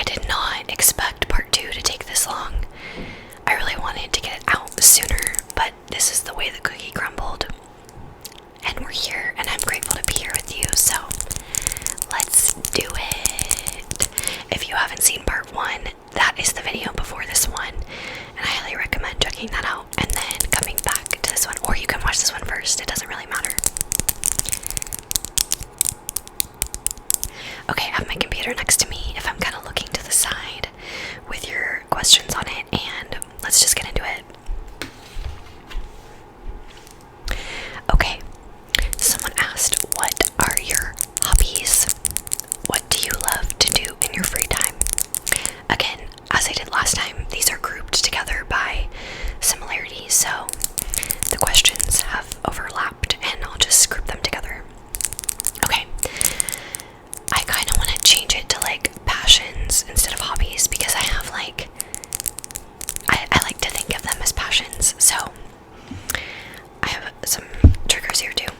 did not expect part 2 to take this long. I really wanted to get it out sooner, but this is the way the cookie crumbled. And we're here, and I'm grateful to be here with you, so let's do it. If you haven't seen part 1, that is the video before this one, and I highly recommend checking that out and then coming back to this one, or you can watch this one first, it doesn't really matter. Okay, I have my computer next to me if I'm kind of looking to the side with your questions on it, and let's just get into it. Okay, someone asked, what are your hobbies? What do you love to do in your free time? Again, as I did last time, these are grouped together by similarities, so the questions have overlapped and I'll just group them together. Okay, I kind of want to change it to like passions instead of hobbies because I have like, I like to think of them as passions, so I have some triggers here too.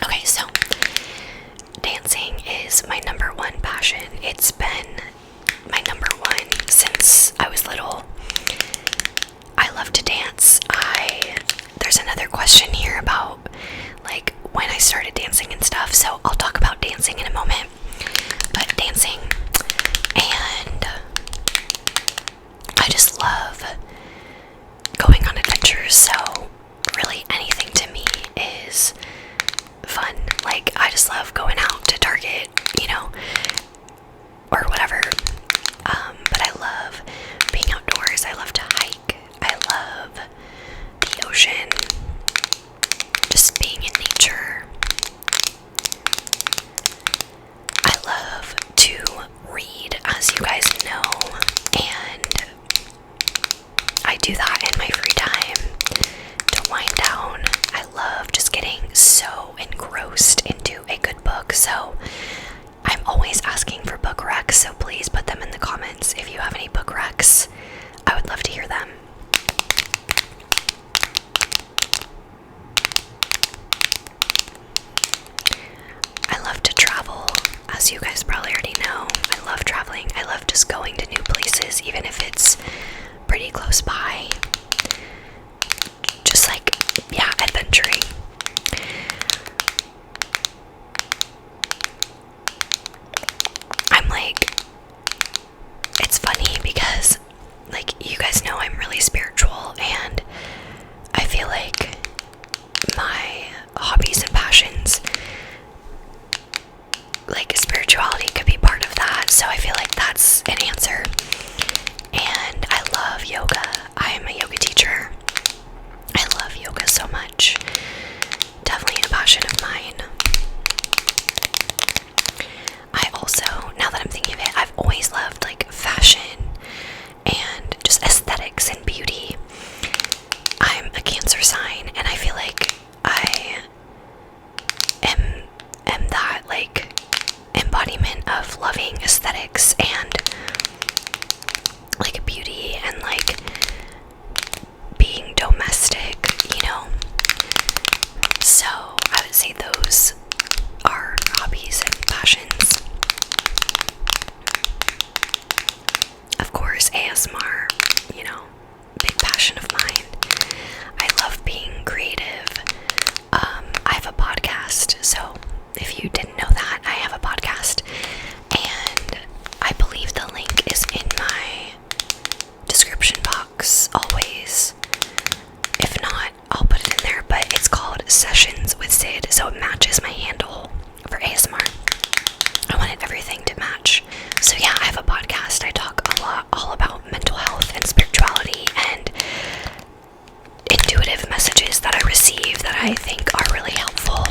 Okay, so dancing is my number 1 passion. It's been my number 1 since I was little. I love to dance. There's another question here about like when I started dancing and stuff, so I'll talk about dancing in a moment. But dancing, and I just love going on adventures, so really anything to me is fun. Like, I just love going out to Target, you know, or whatever. But I love being outdoors. I love to hike. I love the ocean. Just being in nature. I love to read, as you guys know, and I do that in my free time to wind down. I love just getting so engrossed into a good book, so I'm always asking for book recs, so please put them in the comments if you have any book recs. I would love to hear them. I love to travel, as you guys probably already know. I love traveling. I love just going to new places, even if it's pretty close by. Just like, yeah, adventuring. I'm like, it's funny because, like, you guys know I'm really spiritual, and I feel like my hobbies and passions, like spirituality could be part of that, so I feel like that's an answer. And I love yoga. I am a yoga teacher. I love yoga so much. Definitely a passion of mine. I also, now that I'm thinking of it, I've always loved like fashion and just aesthetics and beauty. I'm a Cancer sign, and I feel like I am that like embodiment of loving aesthetics and like beauty and like being domestic, you know. So I would say those are hobbies and passions. Of course, ASMR, you know, big passion of mine. I love being creative. I have a podcast, so if you didn't know that, I have a podcast, and I believe the link is in my description box always. If not, I'll put it in there, but it's called Sessions with Sid, so it matches my handle for ASMR. I wanted everything to match. So yeah, I have a podcast. I talk a lot all about mental health and spirituality and intuitive messages that I receive that I think are really helpful.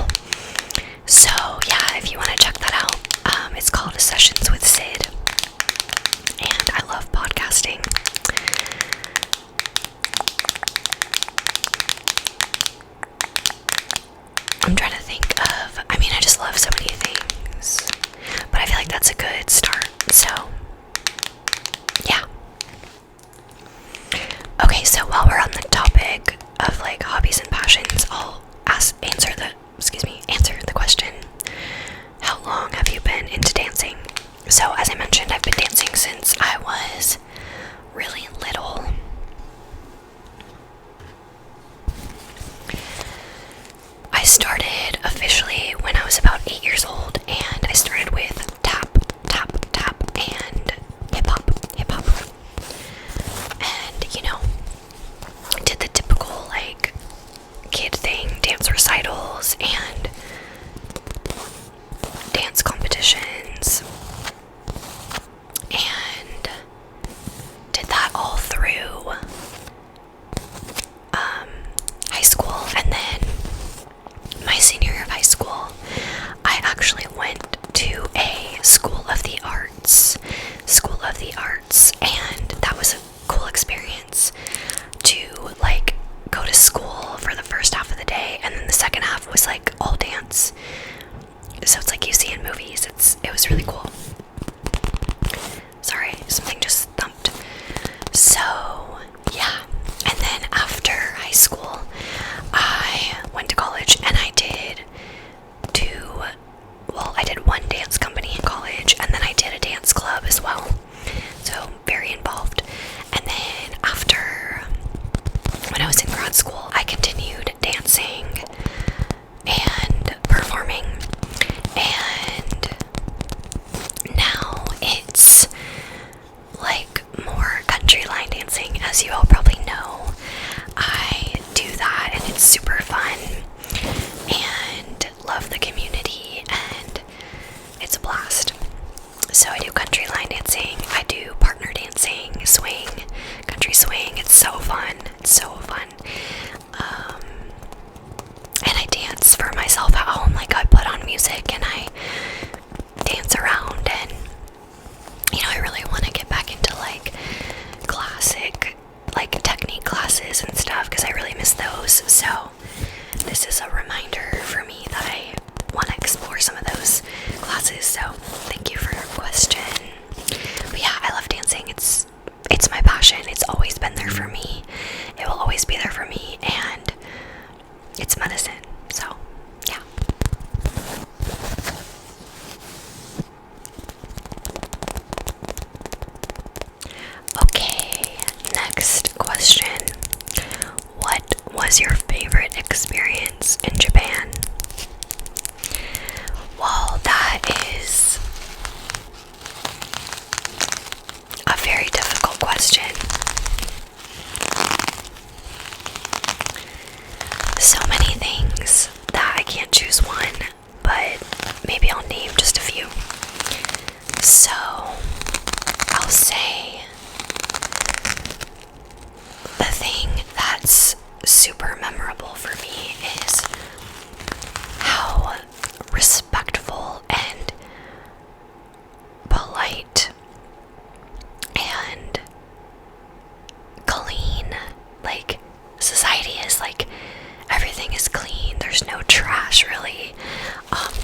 So yeah, if you want to check that out, it's called Sessions with Sid, and I love podcasting. I'm trying to think of, I mean, I just love so many things, but I feel like that's a good start, so yeah. Okay, so while we're on the topic of like hobbies and passions, I'll answer the question, how long have you been into dancing? So as I mentioned, I've been dancing since I was really little. I started officially when I was about 8 years old, and I started with tap, tap, tap, and hip hop, hip hop. And, you know, did the typical, like, kid thing, dance recitals and dance competitions, and did that all through high school. And then my senior year of high school, I actually went to a School of the Arts, and that was a cool experience to, like, go to school for the first half of the day, and then the second half was like all dance. So it's like you see in movies. It was really cool. Sorry, something just thumped. So yeah, and then after high school, I went to college, and I did one dance company in college, and then I did a dance club as well. So very involved. And then after, when I was in grad school, I continued dancing and performing, and now it's like more country line dancing, as you all probably know. I do that, and it's super fun, and love the community, and it's a blast. So I do country line dancing, I do partner dancing, swing, country swing. It's so fun. It's so fun. And I dance for myself at home. Like, I put on music and I dance around, and, you know, I really want to get back into, like, classic, like, technique classes and stuff, because I really miss those. So this is a reminder for me that I want to explore some of those classes. So thank you for your question. But yeah, I love dancing. It's my passion. It's always been there for me. It will always be there for me, and it's medicine. So yeah. Okay, next question. What was your favorite experience in Japan? Well, that is a very difficult question. So many things that I can't choose one, but maybe I'll name just a few. So I'll say the thing that's super memorable for me is how respectful and polite and clean, like, society is. Like, everything is clean. There's no trash, really.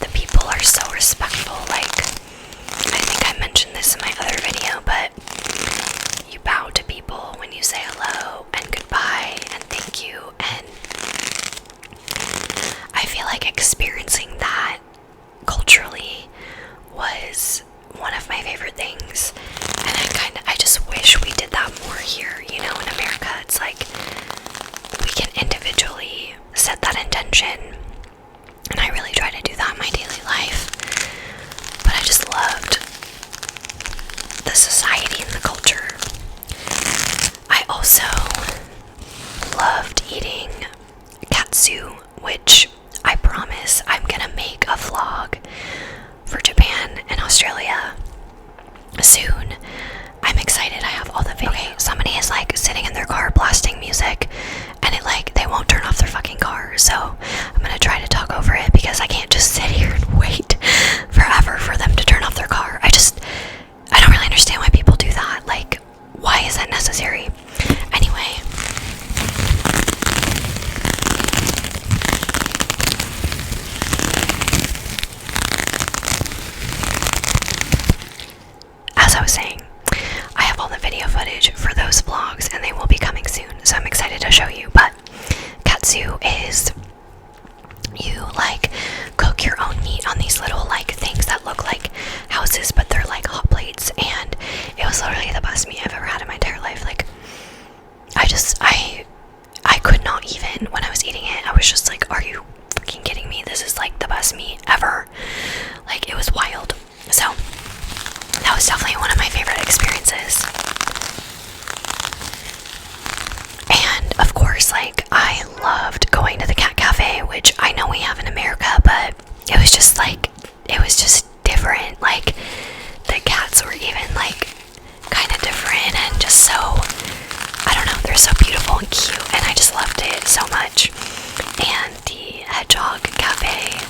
The people are so respectful. Like, I think I mentioned this in my other video, but you bow to people when you say hello and goodbye and thank you, and I feel like experiencing that culturally was one of my favorite things. And I just wish we did that more here, you know, in America. It's like we can individually set that intention, and I really try to do that in my daily life. But I just loved the society and the culture. I also loved eating katsu, which I promise I'm gonna make a vlog for Japan and Australia soon. I'm excited. I have all the videos. Okay, somebody is like sitting in their car blasting music, and they won't turn off their fucking car. So I'm gonna try to talk over it, because I can't just sit here and wait forever for them to turn off their car. I don't really understand why people do that. Like, why is that necessary? Anyway. As I was saying, I have all the video footage for those vlogs, and they will be coming soon, so I'm excited to show you. But katsu is, you, like, cook your own meat experiences. And of course, like, I loved going to the cat cafe, which I know we have in America, but it was just different. Like, the cats were even like kind of different and just so, I don't know, they're so beautiful and cute, and I just loved it so much. And the hedgehog cafe,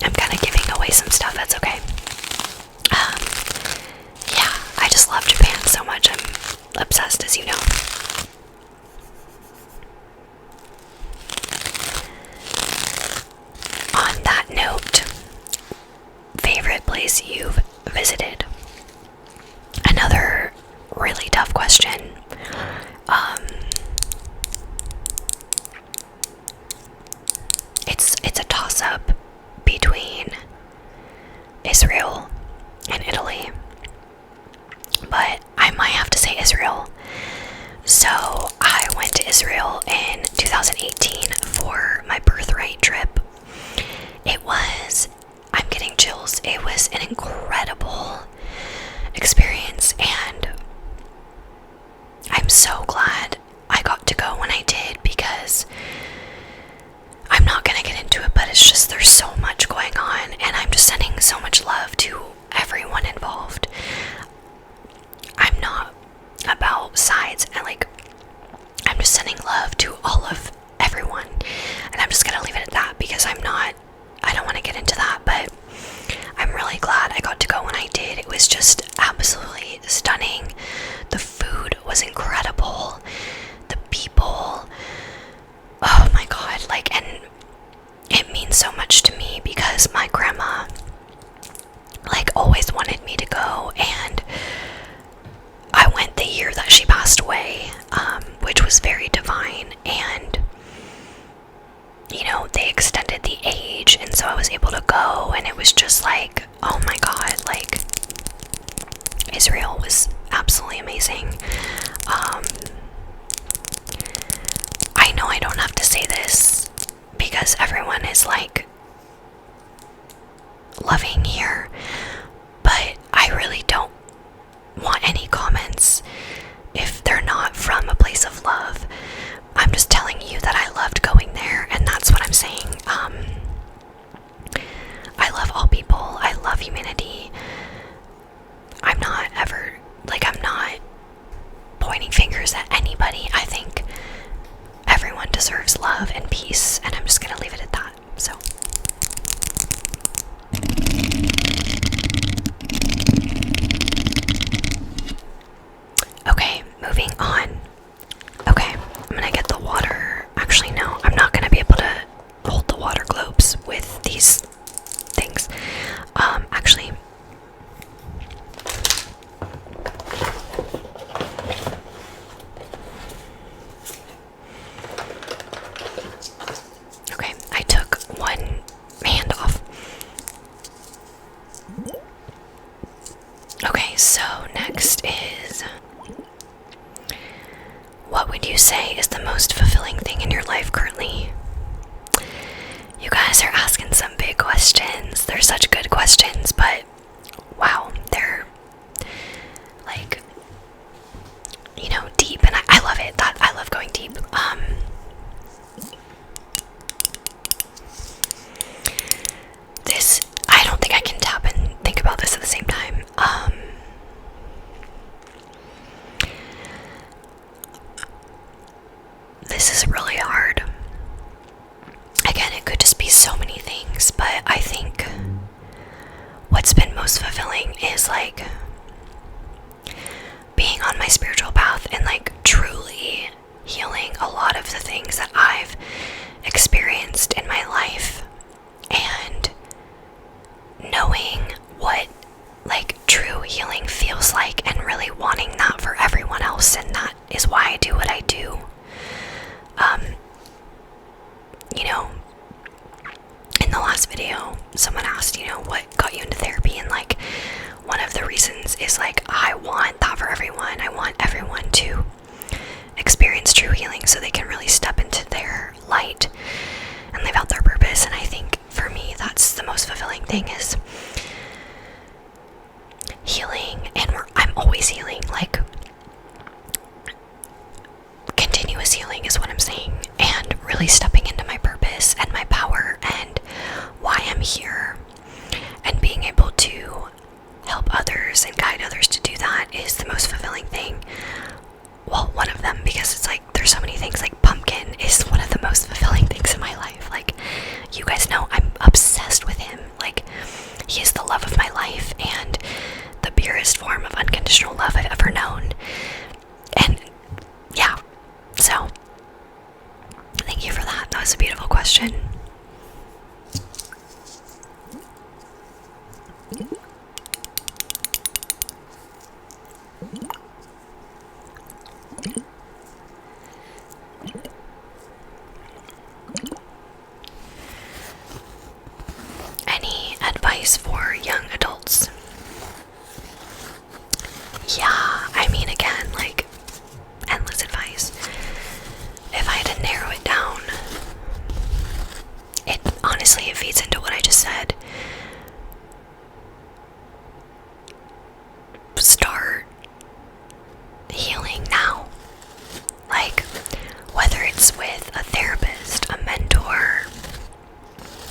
I'm kind of giving away some stuff, that's okay. Yeah, I just love Japan so much. I'm obsessed, as you know. On that note, favorite place you've visited? Another really tough question. It's a toss-up between Israel and Italy, but I might have to say Israel. So I went to Israel in 2018 for my birthright trip. It was, I'm getting chills, it was an incredible experience, and I'm so glad I got to go when I did, because I'm not gonna get into it, but it's just, there's so much going on, and I'm just sending so much love to everyone involved. I'm not about sides, and like, I'm just sending love to all of everyone, and I'm just gonna leave it at that, because I don't want to get into that, but I'm really glad I got to go when I did. It was just absolutely stunning. The food was incredible. The people, oh my god, like, and it means so much to me because my grandma, like, always wanted me to go, and I went the year that she passed away, which was very divine, and you know, they extended the age, and so I was able to go, and it was just like, oh my god, like, Israel was absolutely amazing. I know I don't have to say this because everyone is like loving here, but I really don't want any comments if they're not from a place of love. I'm just telling you that I loved going there, and that's what I'm saying. I love all people. I love humanity. I'm not ever, like, I'm not pointing fingers at anybody. I think everyone deserves love and peace, and I'm just gonna leave it at that. So okay, moving on. Okay, I'm gonna get the water. Actually, no, I'm not gonna be able to hold the water globes with these things. Actually, okay, I took one hand off. Okay, so next is, what would you say is the most fulfilling thing in your life currently? You guys are asking some big questions. They're such good questions, but wow, they're like, you know, deep, and I love it. That I love going deep. This, I don't think I can tap and think about this at the same time. This is really hard. Again, it could just be so many things, but I think what's been most fulfilling is like being on my spiritual path and like truly healing a lot of the things that I've experienced in my life, and knowing what like true healing feels like, and really wanting that for everyone else. And that is why I do what I do. You know, in the last video, someone asked, you know, what got you into therapy, and like, one of the reasons is like, I want that for everyone. I want everyone to experience true healing so they can really step into their light and live out their purpose. And I think for me, that's the most fulfilling thing, is healing. And I'm always really stepping into my purpose and my power and why I'm here, and being able to help others and guide others to do that is the most fulfilling thing. Well, one of them, because it's like there's so many things. Like Pumpkin is one of the most fulfilling things in my life. Like, you guys know I'm obsessed with him. Like, he is the love of my life and the purest form of unconditional love I've ever known. And yeah, so thank you for that. That was a beautiful question. Any advice for young adults? Yeah, I mean, again, like, endless advice. If I had to narrow it down, it honestly, it feeds into what I just said. Start healing now. Like, whether it's with a therapist, a mentor,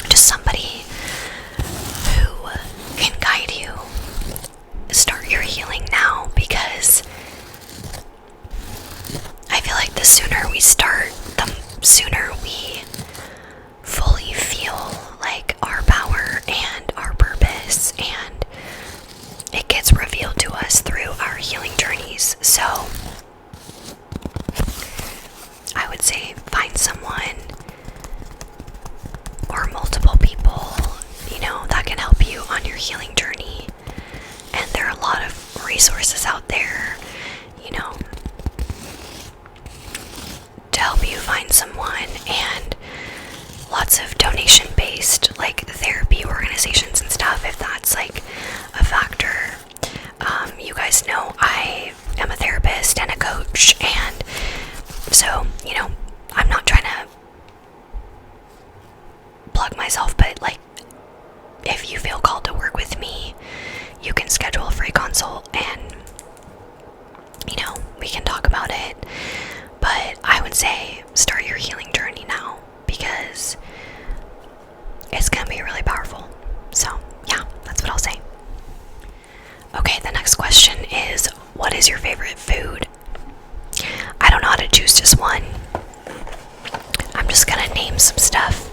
just somebody who can guide you, start your healing now, because I feel like the sooner we start, the sooner we fully feel like our power and our purpose, and it gets revealed to us through our healing journeys. So I would say find someone or multiple people, that can help you on your healing journey. And there are a lot of resources out there, to help you find someone, and lots of donation-based, like, therapy organizations and stuff, if that's, like, a factor. You guys know I am a therapist and a coach, and so, I'm not trying to plug myself, but, like, if you feel called to work with me, you can schedule a free consult, and, we can talk about it. But I would say start your healing journey now, because it's gonna be really powerful. So yeah, that's what I'll say. Okay, the next question is, what is your favorite food? I don't know how to choose just one. I'm just gonna name some stuff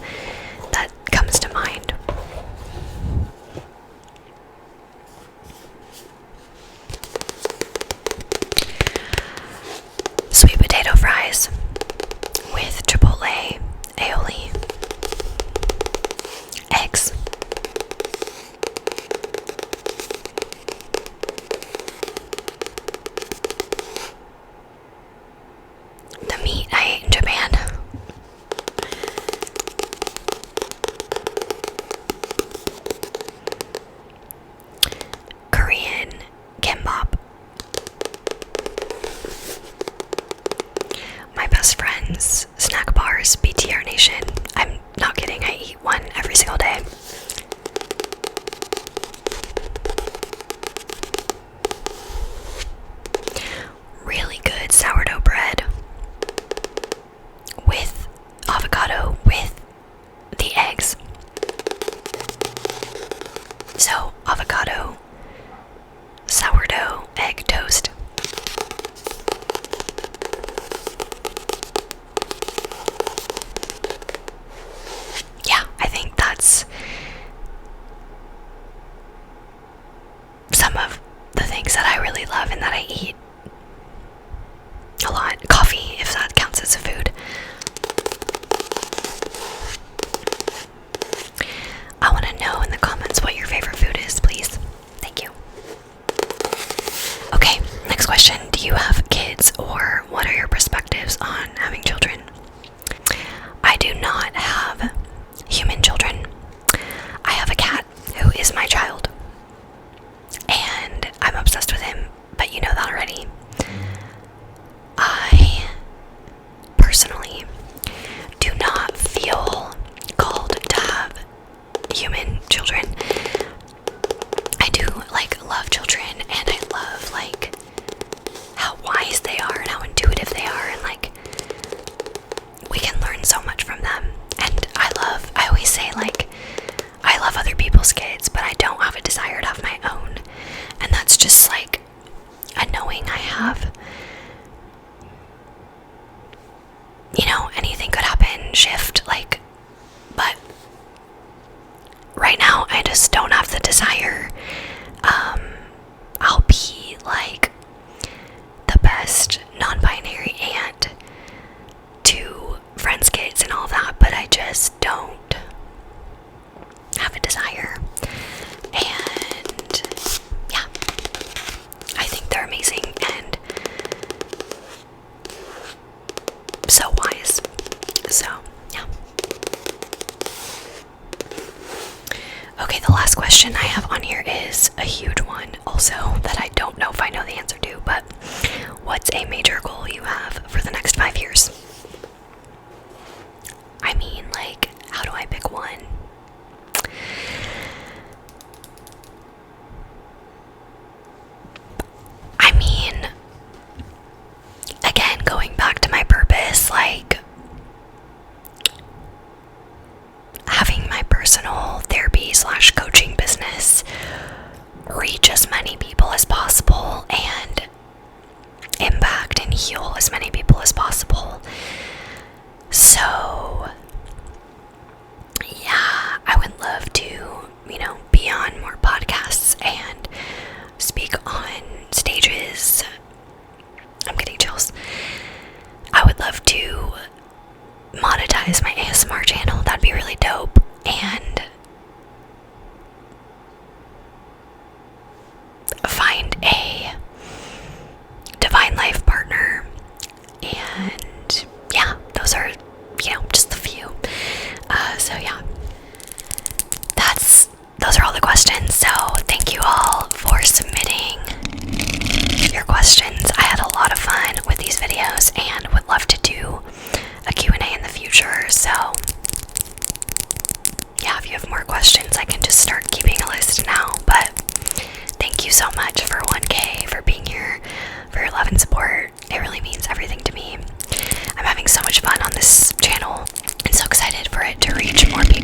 that comes to mind. Sweet potato fries with chipotle, aioli, eggs. The meat I ate in Japan. Korean kimbap. My best friend's snack bars, BTR Nation. I'm not kidding, I eat one every single day. Really good sourdough bread with avocado with the eggs. So, avocado, sourdough, egg toast. Yeah, I think that's some of the things that I really love and that I eat a lot. Coffee, if that counts as a food. I want to know in the comments what your favorite food is, please. Thank you. Okay, next question. Do you have kids, or what are your perspectives on having children? I do not have human children. I have a cat who is my child, and I'm obsessed with him, but you know that already. I personally do not feel called to have human children. I do love children, and I love how question I have on here is a huge one, also, that I don't know if I know the answer to, but what's a major goal you have for the next 5 years? I mean, like, how do I pick one? I mean, again, going back to my purpose, like, having my personal therapy / coaching business reach as many people as possible and impact and heal as many people as possible. So yeah, I would love to, be on more podcasts and speak on stages. I'm getting chills. I would love to monetize my ASMR channel. That'd be really dope. And find a divine life partner. And yeah, those are, just a few. So yeah, those are all the questions. So thank you all for submitting your questions. I had a lot of fun with these videos and would love to do a Q&A in the future. So yeah, if you have more questions, I can just start keeping a list now. But thank you so much for 1K, for being here, for your love and support. It really means everything to me. I'm having so much fun on this channel and so excited for it to reach more people.